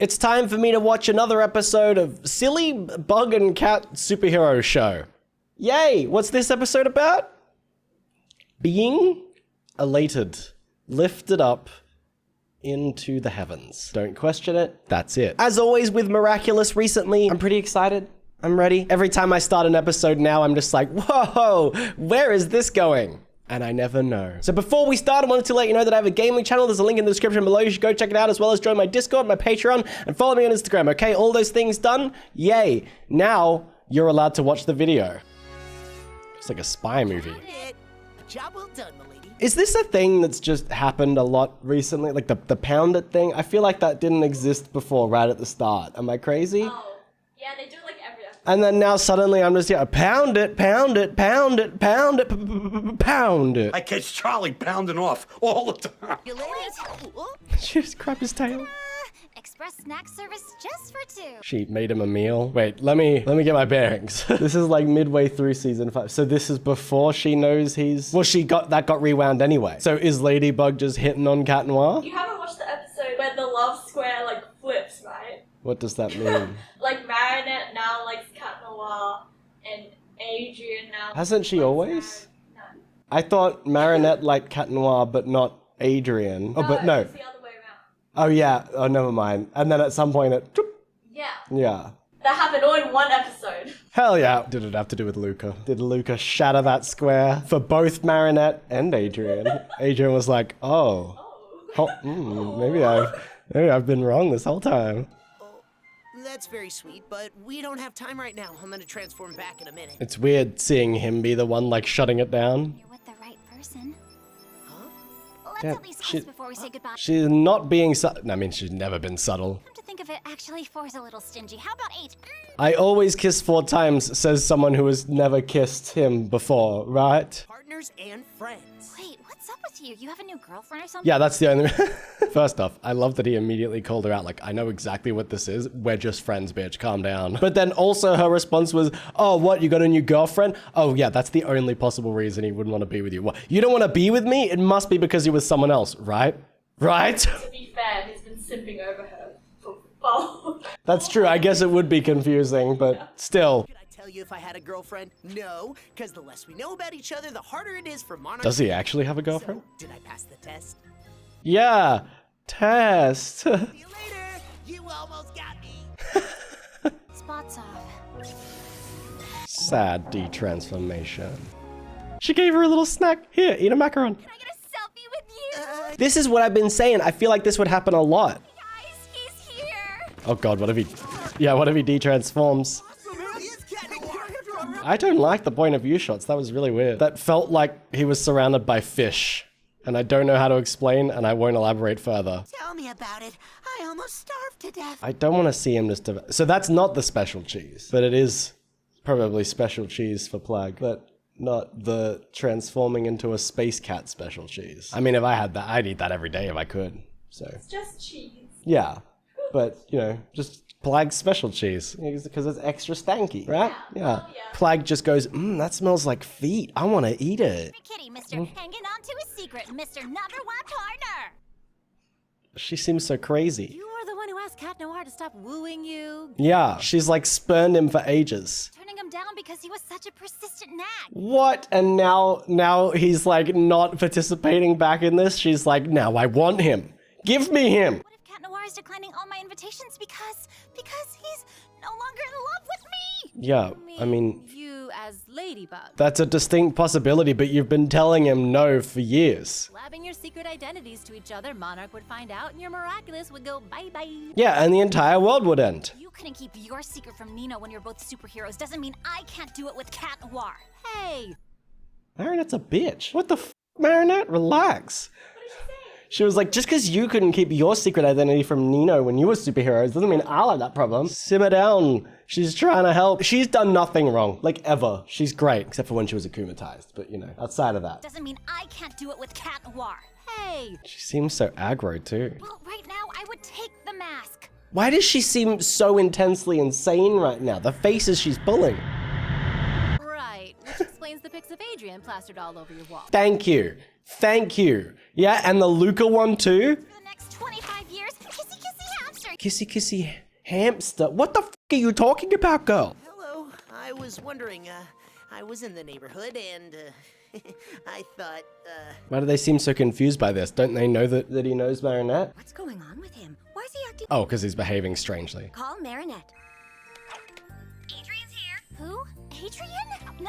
It's time for me to watch another episode of Silly Bug and Cat Superhero Show. Yay! What's this episode about? Being elated, lifted up into the heavens. Don't question it, that's it. As always with Miraculous recently, I'm pretty excited. I'm ready. Every time I start an episode now, I'm just like, whoa, where is this going? And I never know. So before we start, I wanted to let you know that I have a gaming channel. There's a link in the description below. You should go check it out, as well as join my Discord, my Patreon, and follow me on Instagram, okay? All those things done? Yay. Now, you're allowed to watch the video. It's like a spy movie. Job well done, my lady. Is this a thing that's just happened a lot recently? Like the pound it thing? I feel like that didn't exist before right at the start. Am I crazy? Oh, yeah, they do it like every episode. And then now suddenly I'm just here, pound it, pound it, pound it, pound it, pound it. I catch Charlie pounding off all the time. You ladies? She just grabbed his tail. Express snack service just for two. She made him a meal. Wait, let me get my bearings. This is like midway through season 5. So this is before she knows he's, well, that got rewound anyway. So is Ladybug just hitting on Cat Noir? You haven't watched the episode where the love square like flips, right? What does that mean? Like Marinette now likes Cat Noir and Adrian now. Hasn't she likes always? No. I thought Marinette liked Cat Noir, but not Adrian. Oh, but no. It's the other way around. Oh yeah. Oh, never mind. And then at some point it. Yeah. Yeah. That happened all in one episode. Hell yeah. Did it have to do with Luca? Did Luca shatter that square for both Marinette and Adrian? Adrian was like, maybe I've been wrong this whole time. That's very sweet, but we don't have time right now. I'm gonna transform back in a minute. It's weird seeing him be the one like shutting it down. You're with the right person. Huh? Let's Yeah, at least kiss before we say goodbye. She's not being I mean, she's never been subtle. Come to think of it, actually, 4's a little stingy. How about 8? I always kiss 4 times, says someone who has never kissed him before, right? Partners and friends. Wait, what's up with you? You have a new girlfriend or something? Yeah, that's the only... First off, I love that he immediately called her out, like, I know exactly what this is. We're just friends, bitch. Calm down. But then also her response was, oh, what? You got a new girlfriend? Oh, yeah, that's the only possible reason he wouldn't want to be with you. What? You don't want to be with me? It must be because you're with someone else, right? Right? To be fair, he's been simping over her for far. That's true. I guess it would be confusing, but still. Could I tell you if I had a girlfriend? No, because the less we know about each other, the harder it is for Monarch. Does he actually have a girlfriend? So, did I pass the test? Yeah. Test. See you later. You almost got me. Spots off. Sad detransformation. She gave her a little snack. Here, eat a macaron. Can I get a selfie with you? This is what I've been saying. I feel like this would happen a lot. Guys, he's here. Oh god, what if he... Yeah, what if he detransforms? I don't like the point of view shots. That was really weird. That felt like he was surrounded by fish. And I don't know how to explain, and I won't elaborate further. Tell me about it. I almost starved to death. I don't want to see him just... So that's not the special cheese. But it is probably special cheese for Plague. But not the transforming into a space cat special cheese. I mean, if I had that, I'd eat that every day if I could. So... It's just cheese. Yeah. But, you know, just... Plague special cheese, because it's extra stanky, right? Yeah. Oh, yeah. Plague just goes, that smells like feet. I want to eat it. Kitty, Mr. Hanging on to a secret, Mr. Number 1 partner. She seems so crazy. You were the one who asked Cat Noir to stop wooing you. Yeah, she's like spurned him for ages. Turning him down because he was such a persistent nag. What? And now he's like not participating back in this. She's like, now I want him. Give me him. What if Cat Noir is declining all my invitations because he's no longer in love with me? Yeah, I mean... You as Ladybug. That's a distinct possibility, but you've been telling him no for years. Blabbing your secret identities to each other, Monarch would find out and your Miraculous would go bye-bye. Yeah, and the entire world would end. You couldn't keep your secret from Nino when you're both superheroes doesn't mean I can't do it with Cat Noir. Hey! Marinette's a bitch. What the f, Marinette? Relax. She was like, just because you couldn't keep your secret identity from Nino when you were superheroes doesn't mean I'll have that problem. Simmer down. She's trying to help. She's done nothing wrong, like ever. She's great, except for when she was akumatized. But you know, outside of that. Doesn't mean I can't do it with Cat Noir. Hey! She seems so aggro too. Well, right now I would take the mask. Why does she seem so intensely insane right now? The faces she's pulling. Right, which explains the pics of Adrian plastered all over your wall. Thank you. Thank you. Yeah, and the Luca one too? For the next 25 years, kissy kissy hamster. Kissy kissy hamster. What the f are you talking about, girl? Hello. I was wondering, I was in the neighborhood and, I thought, Why do they seem so confused by this? Don't they know that he knows Marinette? What's going on with him? Why is he acting? Oh, because he's behaving strangely. Call Marinette. Adrian's here. Who? Adrian? No,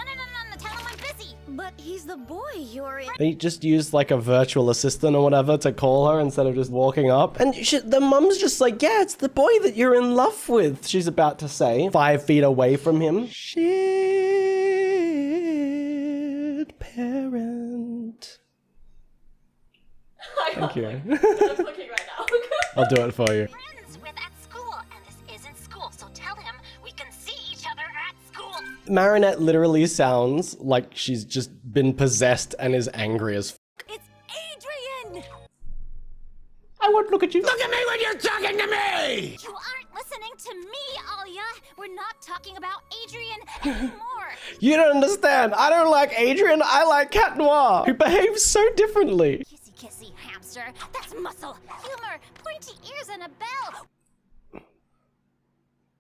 tell him I'm busy. But he's the boy you're in. They just used like a virtual assistant or whatever to call her instead of just walking up. And the mum's just like, yeah, it's the boy that you're in love with, she's about to say. 5 feet away from him. Shit, parent. Thank you. I'm looking right now. I'll do it for you. Friends with at school, and this isn't school, so tell him we can see each other at school. Marinette literally sounds like she's just been possessed and is angry as f. It's Adrian! I won't look at you. Look at me when you're talking to me! You aren't listening to me, Alia. We're not talking about Adrian anymore. You don't understand. I don't like Adrian. I like Cat Noir, who behaves so differently. Kissy kissy hamster. That's muscle, humor, pointy ears, and a bell.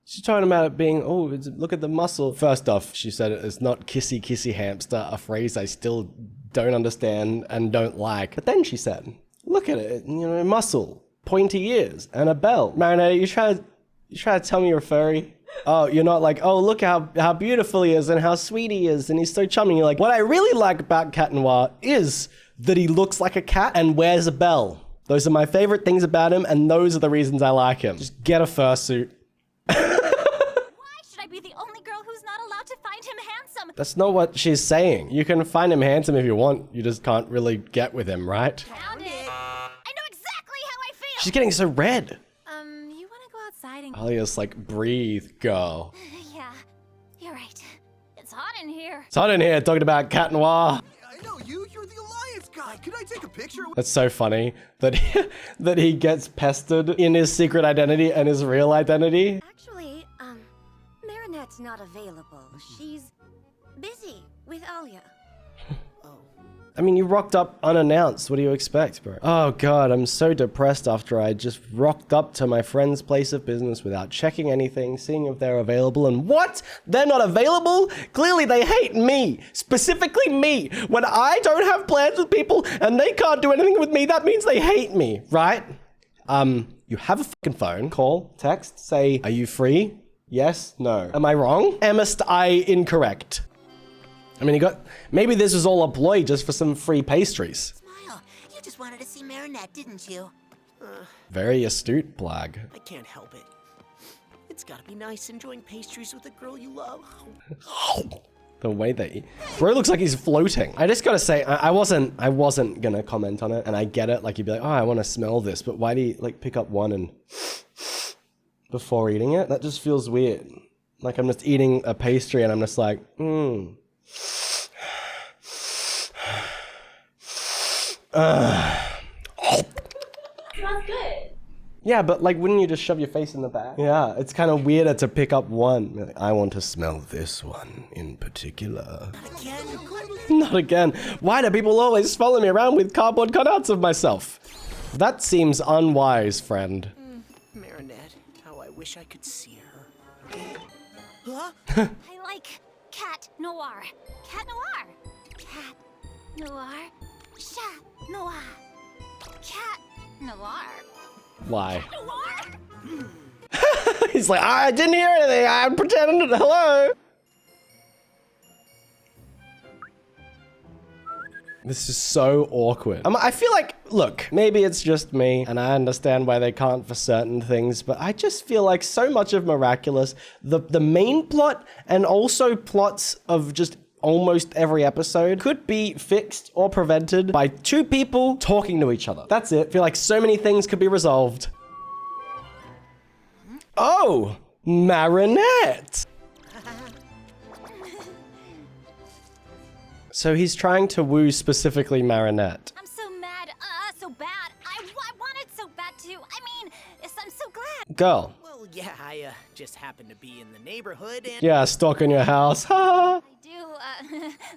She's talking about it being, oh, look at the muscle. First off, she said it's not kissy kissy hamster, a phrase I still don't understand and don't like. But then she said, look at it, you know, muscle, pointy ears, and a bell. Marinette, you try to tell me you're a furry? Oh, you're not like, oh, look how beautiful he is and how sweet he is and he's so charming. You're like, what I really like about Cat Noir is that he looks like a cat and wears a bell. Those are my favorite things about him, and those are the reasons I like him. Just get a fursuit. Why should I be the only girl who's not allowed to find him handsome? That's not what she's saying. You can find him handsome if you want. You just can't really get with him, right? Found it. I know exactly how I feel. She's getting so red. You wanna go outside and... Alia's like, breathe, girl. Yeah, you're right. It's hot in here. It's hot in here talking about Cat Noir. I know you. You're the Alliance guy. Can I take a picture? That's so funny that that he gets pestered in his secret identity and his real identity. Actually, Marinette's not available. She's busy with Alia. I mean, you rocked up unannounced. What do you expect, bro? Oh god, I'm so depressed after I just rocked up to my friend's place of business without checking anything, seeing if they're available, and what? They're not available? Clearly they hate me. Specifically me. When I don't have plans with people and they can't do anything with me, that means they hate me, right? You have a fucking phone. Call, text, say, are you free? Yes, no. Am I wrong? Amist I incorrect? I mean, maybe this was all a ploy just for some free pastries. Smile. You just wanted to see Marinette, didn't you? Very astute, Blag. I can't help it. It's gotta be nice enjoying pastries with a girl you love. The way that bro looks like he's floating. I just gotta say, I wasn't gonna comment on it, and I get it. Like, you'd be like, oh, I want to smell this, but why do you like pick up one and before eating it? That just feels weird. Like I'm just eating a pastry and I'm just like, Smells good. Yeah, but like, wouldn't you just shove your face in the bag? Yeah, it's kind of weirder to pick up one. Like, I want to smell this one in particular. Not again. Why do people always follow me around with cardboard cutouts of myself? That seems unwise, friend. Marinette, how I wish I could see her. Huh? I like Cat Noir. Cat Noir. Cat Noir. Chat Noir. Cat Noir. Why? Noir. He's like, I didn't hear anything. I'm pretending to, hello. This is so awkward. I feel like, look, maybe it's just me, and I understand why they can't for certain things, but I just feel like so much of Miraculous, the main plot and also plots of just almost every episode could be fixed or prevented by two people talking to each other. That's it. I feel like so many things could be resolved. Oh, Marinette. So he's trying to woo specifically Marinette. I'm so mad. So bad. I wanted so bad too. I mean, I'm so glad. Girl. Well, yeah, I just happened to be in the neighborhood and... Yeah, stalking your house. Ha! I do,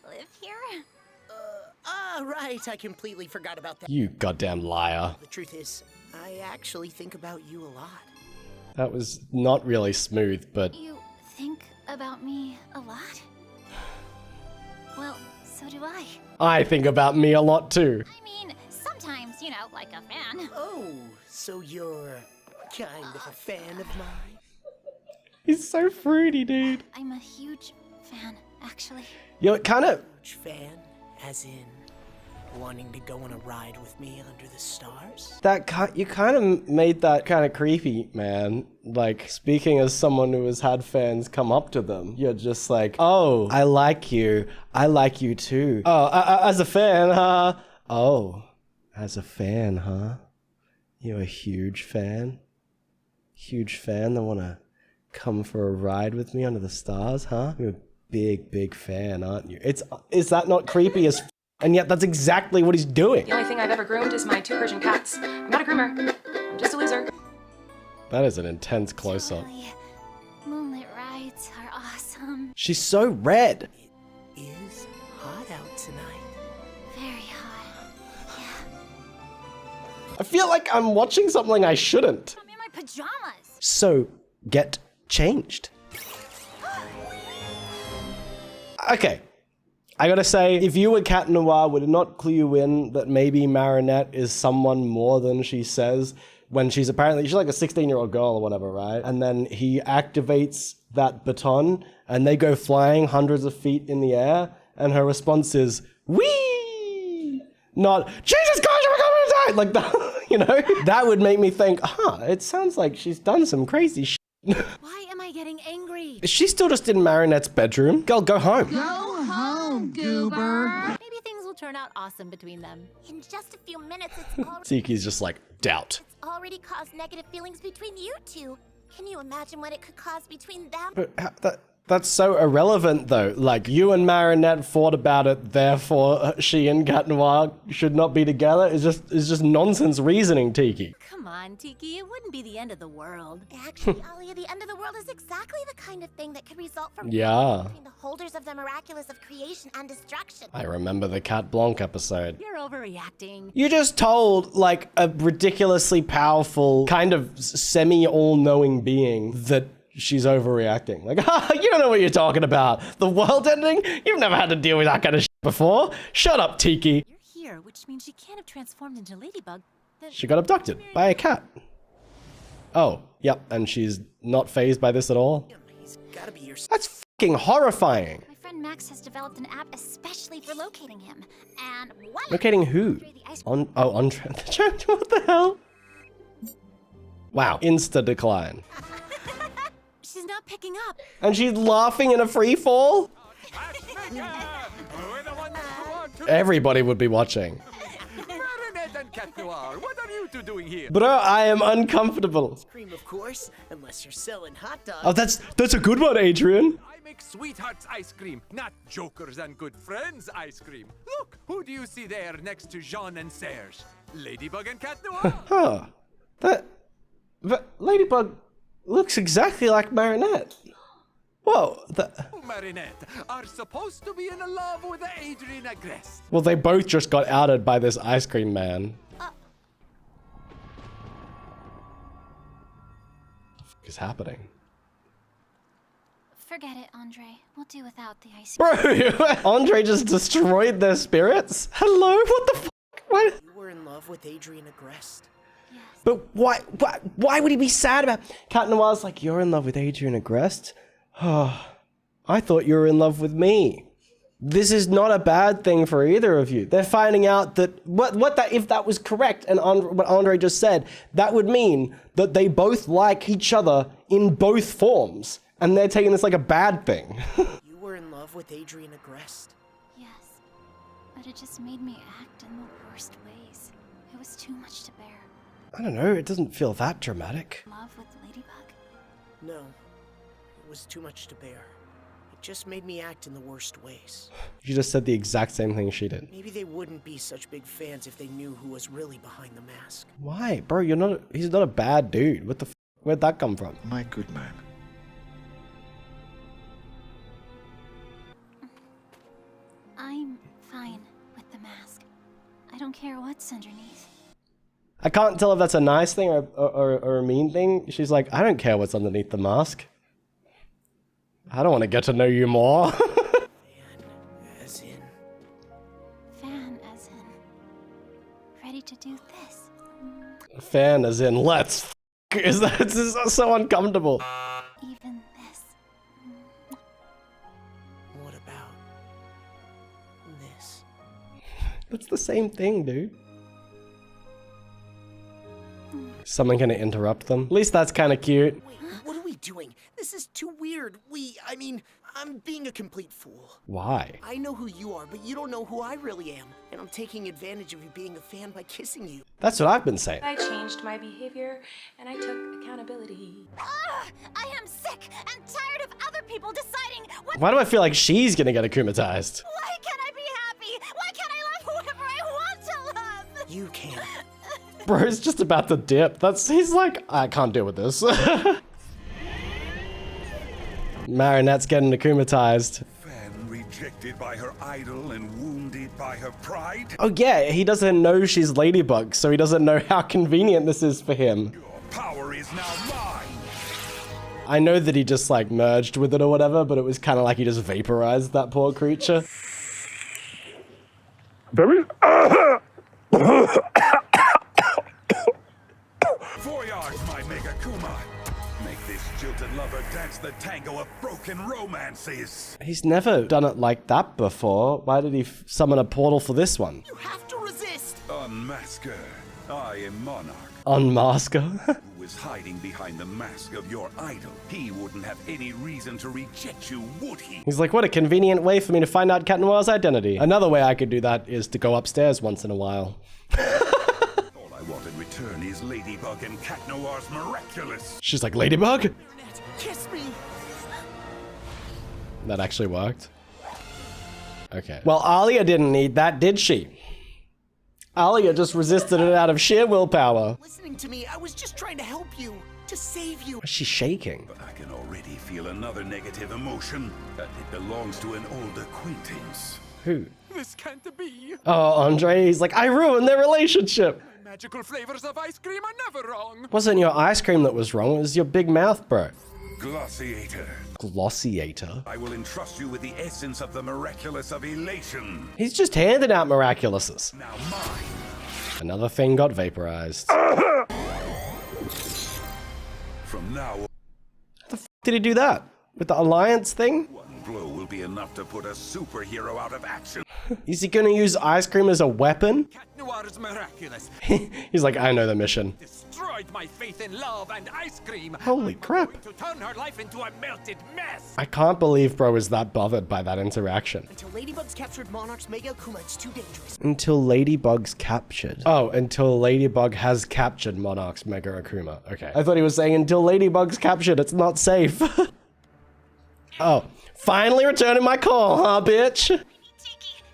live here. Right, I completely forgot about that. You goddamn liar. The truth is, I actually think about you a lot. That was not really smooth, but You think about me a lot? Well, so do I. I think about me a lot too. I mean, sometimes, you know, like a fan. Oh, so you're kind of a fan of mine? He's so fruity, dude. I'm a huge fan, actually. You're kind of... Huge fan, as in wanting to go on a ride with me under the stars? You kind of made that kind of creepy, man. Like, speaking as someone who has had fans come up to them, you're just like, oh, I like you. I like you too. Oh, as a fan, huh? Oh, as a fan, huh? You're a huge fan? Huge fan that wanna come for a ride with me under the stars, huh? You're a big, big fan, aren't you? Is that not creepy as f? And yet that's exactly what he's doing. The only thing I've ever groomed is my 2 Persian cats. I'm not a groomer. I'm just a loser. That is an intense close-up. Totally. Moonlit rides are awesome. She's so red. It is hot out tonight. Very hot. Yeah. I feel like I'm watching something I shouldn't. I'm in my pajamas. So, get changed. Okay. I gotta say, if you were Cat Noir, would it not clue you in that maybe Marinette is someone more than she says when she's like a 16-year-old girl or whatever, right? And then he activates that baton and they go flying hundreds of feet in the air and her response is, whee! Not, Jesus Christ, you're coming inside! Like that, you know? That would make me think, it sounds like she's done some crazy shit. Why am I getting angry? Is she still just in Marinette's bedroom? Girl, go home. Maybe things will turn out awesome between them. In just a few minutes, it's already, Tiki's just like, doubt. already caused negative feelings between you two. Can you imagine what it could cause between them? But that's so irrelevant though. Like, you and Marinette fought about it, therefore she and Cat Noir should not be together. It's just nonsense reasoning, Tiki. Come on, Tiki, it wouldn't be the end of the world. Actually, Alia, the end of the world is exactly the kind of thing that could result from Yeah. between the holders of the miraculous of creation and destruction. I remember the Cat Blanc episode. You're overreacting. You just told, like, a ridiculously powerful, kind of semi-all-knowing being that she's overreacting. Like, you don't know what you're talking about. The world ending? You've never had to deal with that kind of shit before. Shut up, Tiki. You're here, which means she can't have transformed into Ladybug. Then She got abducted by a cat. Oh, yep, and she's not fazed by this at all? He's gotta be your... That's fucking horrifying. My friend Max has developed an app especially for locating him. And voila! Locating who? Andre the Ice Andre. What the hell? Wow, insta decline. she's not picking up. And she's laughing in a free fall? Everybody would be watching. Marinette and Cat Noir, what are you two doing here? Bro, I am uncomfortable. Cream, of course, unless you're selling hot dogs. Oh, that's a good one, Adrian. I make sweethearts ice cream, not jokers and good friends ice cream. Look, who do you see there next to Jean and Serge? Ladybug and Cat Noir. Huh. That Ladybug looks exactly like Marinette. Whoa. Marinette are supposed to be in love with Adrian Agreste. Well, they both just got outed by this ice cream man. What the fuck is happening? Forget it, Andre. We'll do without the ice. Bro, Andre just destroyed their spirits? Hello? What the fuck? Why? You were in love with Adrian Agreste. But why would he be sad about... Cat Noir's like, you're in love with Adrian Agreste? Oh, I thought you were in love with me. This is not a bad thing for either of you. They're finding out that... if that was correct, and what Andre just said, that would mean that they both like each other in both forms. And they're taking this like a bad thing. You were in love with Adrian Agreste. Yes, but it just made me act in the worst ways. It was too much to bear. I don't know, it doesn't feel that dramatic. Love with Ladybug. No, it was too much to bear. It just made me act in the worst ways. You just said the exact same thing she did. Maybe they wouldn't be such big fans if they knew who was really behind the mask. Why? Bro, he's not a bad dude. What the where'd that come from? My good man. I'm fine with the mask. I don't care what's underneath. can't tell if that's a nice thing or a mean thing. She's like, I don't care what's underneath the mask. I don't want to get to know you more. As in. Fan as in. Ready to do this. Fan as in, let's f***. Is that so uncomfortable? Even this. What about this? It's the same thing, dude. Someone gonna interrupt them? At least that's kind of cute. Wait, what are we doing? This is too weird. I mean, I'm being a complete fool. Why? I know who you are, but you don't know who I really am. And I'm taking advantage of you being a fan by kissing you. That's what I've been saying. I changed my behavior and I took accountability. Ugh, I am sick and tired of other people deciding what. Why do I feel like she's gonna get akumatized? Why can't I be happy? Why can't I love whoever I want to love? You can. Bro's just about to dip. He's like, I can't deal with this. Marinette's getting akumatized. Fan rejected by her idol and wounded by her pride. Oh yeah, he doesn't know she's Ladybug, so he doesn't know how convenient this is for him. Your power is now mine. I know that he just like merged with it or whatever, but it was kind of like he just vaporized that poor creature. Voyage, my Mega Kuma. Make this jilted lover dance the tango of broken romances. He's never done it like that before. Why did he summon a portal for this one? You have to resist. Unmasker. I am Monarch, Unmasker? who is hiding behind the mask of your idol. He wouldn't have any reason to reject you, would he? He's like, what a convenient way for me to find out Cat Noir's identity. Another way I could do that is to go upstairs once in a while. All I want in return is Ladybug and Cat Noir's miraculous. She's like, Ladybug? Kiss me. That actually worked. Okay. Well, Alia didn't need that, did she? Alia just resisted it out of sheer willpower. Listening to me, I was just trying to help you. To save you. She's shaking. But I can already feel another negative emotion, and it belongs to an old acquaintance. Who? This can't be. Oh, Andre, he's like, I ruined their relationship. Magical flavors of ice cream are never wrong. Wasn't your ice cream that was wrong, it was your big mouth, bro. Glossiator. Glossiator? I will entrust you with the essence of the miraculous of Elation. He's just handing out miraculouses. Now mine. Another thing got vaporized. From now on, Did he do that? With the alliance thing? one blow will be enough to put a superhero out of action. Is he gonna use ice cream as a weapon? Cat Noir's miraculous. He's like, I know the mission. Destroyed my faith in love and ice cream. Holy crap. To turn her life into a melted mess. I can't believe bro is that bothered by that interaction. Until Ladybug's captured Monarch's Mega Akuma, it's too dangerous. Until Ladybug's captured. Oh, until Ladybug has captured Monarch's Mega Akuma. Okay. I thought he was saying until Ladybug's captured, it's not safe. Oh, finally returning my call, huh, bitch? Tiki,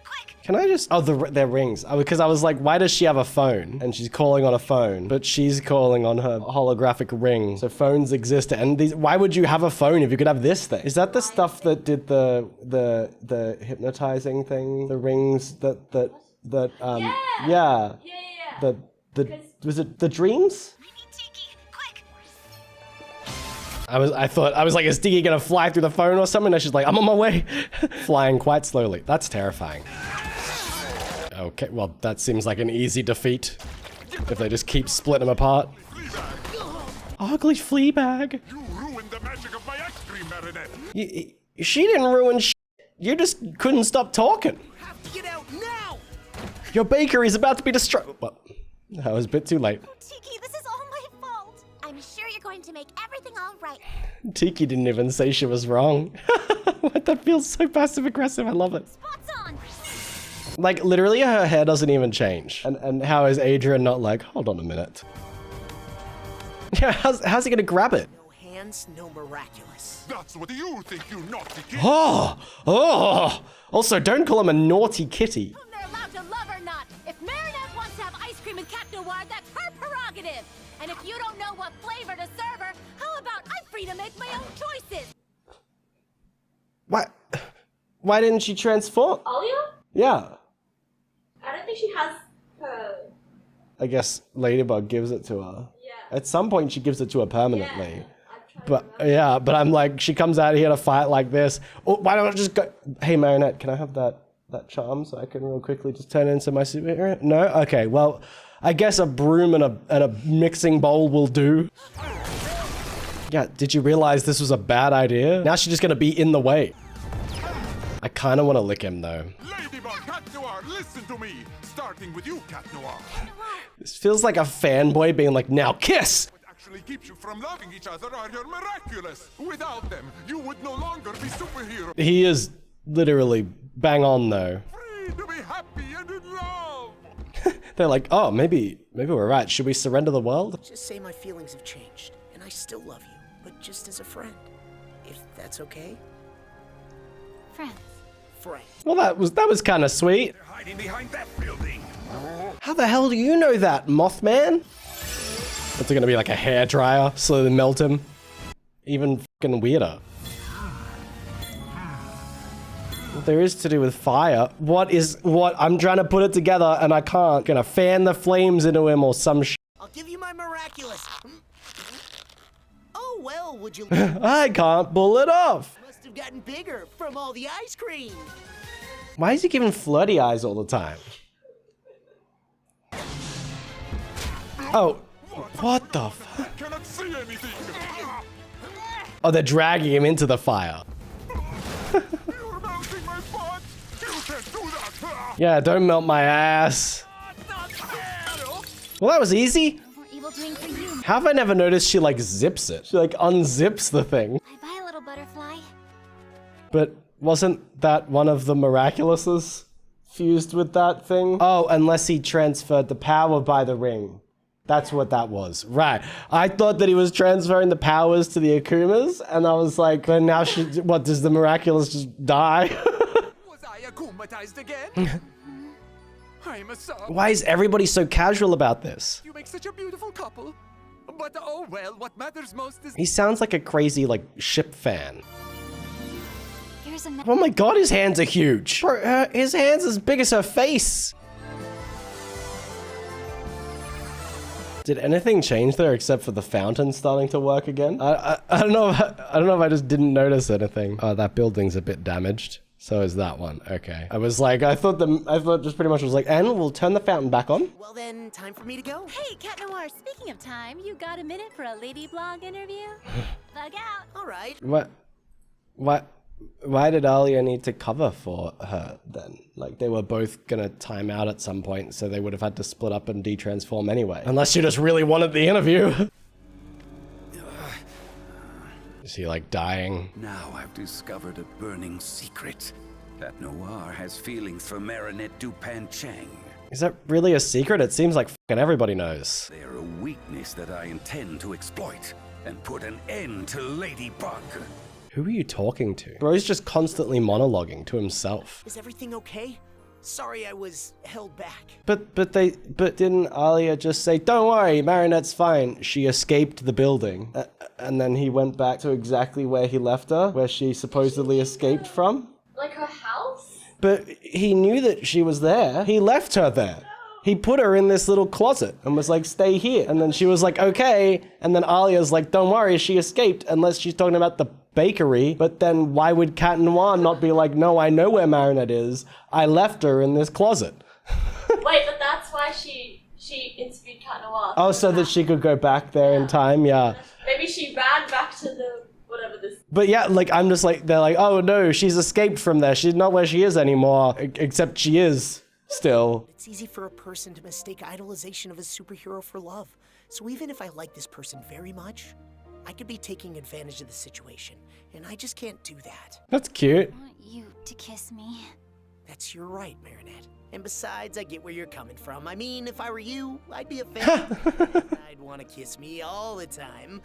quick! Can I just... Oh, their rings. Because I was like, why does she have a phone? And she's calling on a phone, but she's calling on her holographic ring. So phones exist. And these... Why would you have a phone if you could have this thing? Is that the stuff that did the hypnotizing thing? The rings that yeah. Yeah. Was it the dreams? Tiki, quick! I was like, is Diggy gonna fly through the phone or something? And she's like, I'm on my way. Flying quite slowly. That's terrifying. Okay, well, that seems like an easy defeat. If they just keep splitting them apart. Ugly Fleabag. You ruined the magic of my ice cream, Marinette. She didn't ruin shit. You just couldn't stop talking. Have to get out now. Your bakery's about to be destroyed. Well, that was a bit too late. Tiki, this is all my fault. I'm sure you're going to make everything all right. Tiki didn't even say she was wrong. What? That feels so passive aggressive. I love it. Spots on! Like, literally, her hair doesn't even change. And how is Adrian not like, hold on a minute? Yeah, how's he gonna grab it? No hands, no miraculous. That's what you think, you naughty kid. Oh! Also, don't call him a naughty kitty. Whom they're allowed to love or not. If Marinette wants to have ice cream and Cat Noir, that's her prerogative. And if you don't know what flavor to serve her, how about I'm free to make my own choices? Why didn't she transform? Alia? Yeah. I don't think she has her I guess Ladybug gives it to her. Yeah. At some point, she gives it to her permanently. Yeah. I'm trying to But remember. yeah, but I'm like, she comes out here to fight like this. Oh, why don't I just go? Hey, Marinette, can I have that charm so I can real quickly just turn it into my superhero? No? Okay, well, I guess a broom and a mixing bowl will do. Yeah, did you realize this was a bad idea? Now she's just gonna be in the way. I kind of want to lick him though. Ladybug, Cat Noir, listen to me. Starting with you, Cat Noir. This feels like a fanboy being like, now kiss! What actually keeps you from loving each other are your miraculous. Without them, you would no longer be superheroes. He is literally bang on though. Free to be happy and in love. They're like, oh, maybe we're right. Should we surrender the world? Just say my feelings have changed, and I still love you, but just as a friend. If that's okay? Friends. Friend. Well, that was kind of sweet. They're hiding behind that building. How the hell do you know that, Mothman? What's it gonna be, like a hairdryer? Slowly melt him? Even fucking weirder. What there is to do with fire. What? I'm trying to put it together and I can't. Gonna fan the flames into him or some shit. I'll give you my miraculous. Oh, well, would you I can't pull it off. must have gotten bigger from all the ice cream. Why is he giving flirty eyes all the time? Oh, what the fuck? I cannot see anything. Oh, they're dragging him into the fire. You're melting my butt. You can't do that. Yeah, don't melt my ass. Not fair. Well, that was easy. No more evil doing for you. How have I never noticed she like zips it? She like unzips the thing. I buy a little butterfly. But wasn't that one of the miraculouses fused with that thing? Oh, unless he transferred the power by the ring. That's what that was. Right. I thought that he was transferring the powers to the Akumas, and I was like, but now what, does the miraculous just die? Was I akumatized again? I'm a sub. Why is everybody so casual about this? You make such a beautiful couple. But oh well, what matters most is He sounds like a crazy, like, ship fan. Here's a Oh my god, his hands are huge. Bro, his hands as big as her face. Did anything change there except for the fountain starting to work again? I don't know. I don't know if I just didn't notice anything. Oh, that building's a bit damaged. So is that one. Okay. I was like, I thought just pretty much was like, and we'll turn the fountain back on. Well then, time for me to go. Hey, Cat Noir, speaking of time, you got a minute for a lady blog interview? Bug out. All right. Why did Alia need to cover for her then? Like, they were both gonna time out at some point, so they would have had to split up and de-transform anyway. Unless you just really wanted the interview. Is he, like, dying? Now I've discovered a burning secret. Cat Noir has feelings for Marinette Dupan-Chang. Is that really a secret? It seems like fucking everybody knows. They're a weakness that I intend to exploit and put an end to Ladybug. Who are you talking to? Bro's just constantly monologuing to himself. Is everything okay? Sorry I was held back. But didn't Alia just say, don't worry, Marinette's fine. She escaped the building. And then he went back to exactly where he left her, where she supposedly escaped from. Like her house? But he knew that she was there. He left her there. He put her in this little closet and was like, stay here. And then she was like, okay. And then Alia's like, don't worry, she escaped, unless she's talking about the bakery. But then why would Cat Noir not be like, no, I know where Marinette is. I left her in this closet. Wait, but that's why she interviewed Cat Noir. Oh, so that she could go back there in time, yeah. Maybe she ran back to the whatever this. But yeah, like, I'm just like, they're like, oh no, she's escaped from there. She's not where she is anymore, except she is still. It's easy for a person to mistake idolization of a superhero for love. So even if I like this person very much, I could be taking advantage of the situation, and I just can't do that. That's cute. I want you to kiss me. That's your right, Marinette. And besides, I get where you're coming from. I mean, if I were you, I'd be a fan. I'd want to kiss me all the time.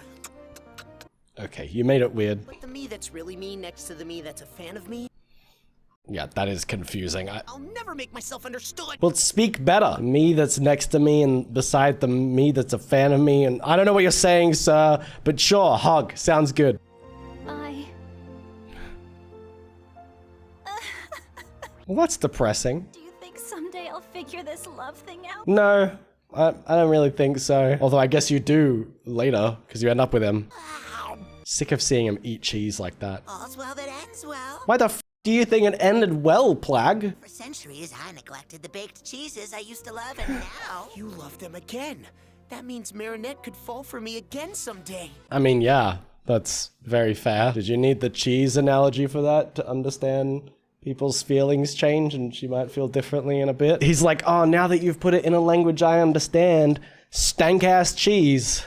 Okay, you made it weird. But the me that's really me next to the me that's a fan of me, Yeah, that is confusing. I'll never make myself understood. Well, speak better. Me that's next to me and beside the me that's a fan of me. And I don't know what you're saying, sir, but sure, hug. Sounds good. Bye. Well, that's depressing. Do you think someday I'll figure this love thing out? No, I don't really think so. Although I guess you do later, because you end up with him. Sick of seeing him eat cheese like that. All's well that ends well. Why the f do you think it ended well, Plag? For centuries, I neglected the baked cheeses I used to love, and now... You love them again. That means Marinette could fall for me again someday. I mean, yeah, that's very fair. Did you need the cheese analogy for that to understand people's feelings change and she might feel differently in a bit? He's like, oh, now that you've put it in a language I understand, stank-ass cheese.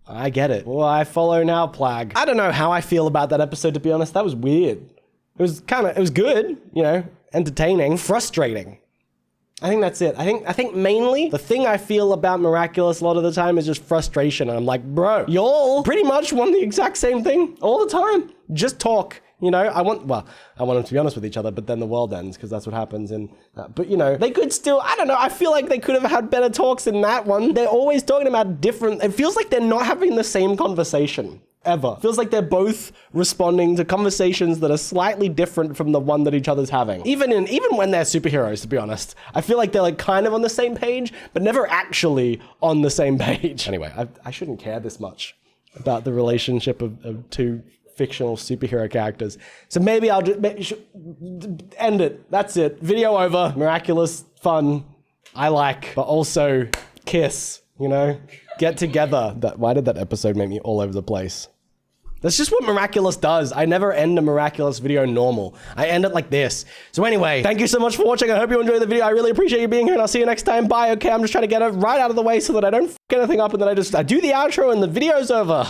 I get it. Well, I follow now, Plag. I don't know how I feel about that episode, to be honest. That was weird. It was good, you know, entertaining, frustrating. I think that's it. I think mainly the thing I feel about Miraculous a lot of the time is just frustration. And I'm like, bro, y'all pretty much want the exact same thing all the time. Just talk. You know, I want them to be honest with each other, but then the world ends because that's what happens in that. But you know, they could still, I don't know, I feel like they could have had better talks in that one. They're always talking about different, it feels like they're not having the same conversation ever. It feels like they're both responding to conversations that are slightly different from the one that each other's having. Even when they're superheroes, to be honest. I feel like they're like kind of on the same page, but never actually on the same page. Anyway, I shouldn't care this much about the relationship of two fictional superhero characters. So maybe I'll just end it. That's it. Video over. Miraculous, fun. I like, but also kiss, you know? Get together. Why did that episode make me all over the place? That's just what Miraculous does. I never end a Miraculous video normal. I end it like this. So anyway, thank you so much for watching. I hope you enjoyed the video. I really appreciate you being here and I'll see you next time. Bye. Okay, I'm just trying to get it right out of the way so that I don't f anything up and then I do the outro and the video's over.